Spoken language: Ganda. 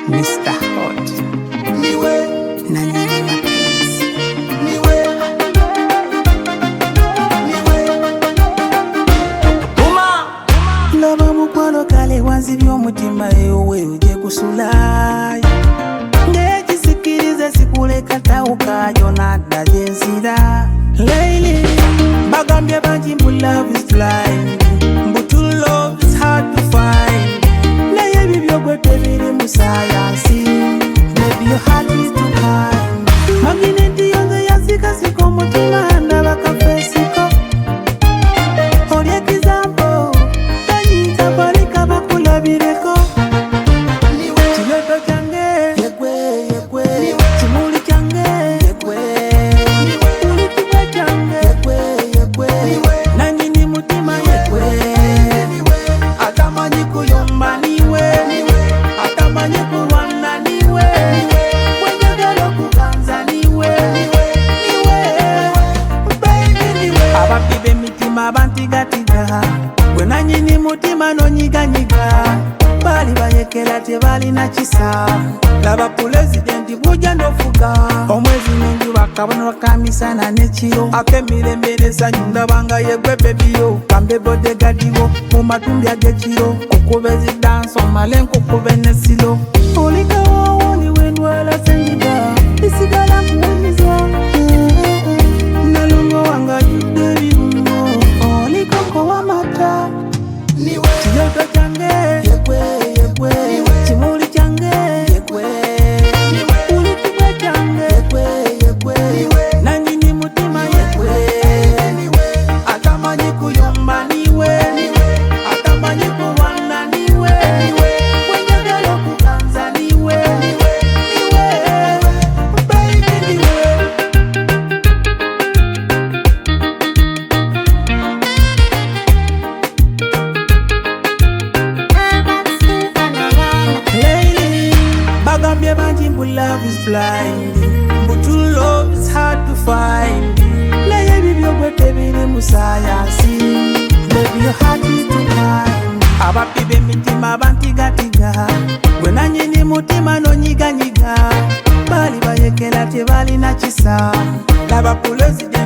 Mr. Hot Niwe na nyinyi mapenzi. Niwe Laba mukwano kale wanzibye omutima ewe uje kusulayo ngekisikirize sikuleka tawukayo nadda gyenzira Lately bagambye bangi mbu love is blind, mbu true love is hard to find, naye ebibyo gwe tebiri mu sayansi, baby your heart is too kind. Magineti yonze yasikasika omutima ndaba kafesiko oli ekizampo tanyinza kwalika bakulabireko kireto kyange Yekwe kimuli kyange ulikibwa kyange nanyini mutima yekwe atamanyi kuyomba niwe atamanyi kulwana niwe wenjagala okuganza niwe baby niwe ababbi b'emitima bantigatiga gwe nanyini mutima nonyiganyiga bali bayekera tebalina kisa laba pulezidenti bujja n'ofuga omwezi n'enjuba kabonero ka misana n'ekiro ak'emirembe n'essanyu ndabanga yegwe bebiyo kambe bodegadiwo mu matumbi ag'ekiro kukuba ezidansi omale nkukuba ennesiro olikawawo niwe ndwala senyiga isigala kuwunyizwa nalongo wange ajudde ebirungo olikoko w'amata kireto kyange kimuli kyange ulikibwa kyange nanyini mutima yekwe atamanyi kuyomba niwe atamanyi kulwana niwe wenjagala okuganza niwe baby niwe Lately, bagambye bangi mbu love is blind, mbu true love is hard to find, naye ebibyo gwe tebiri mu sayansi, baby your heart is too kind. Ababbi b'emitima bantigatiga gwe nanyini mutima nonyiganyiga bali bayekera tebalina kisa laba pulezidenti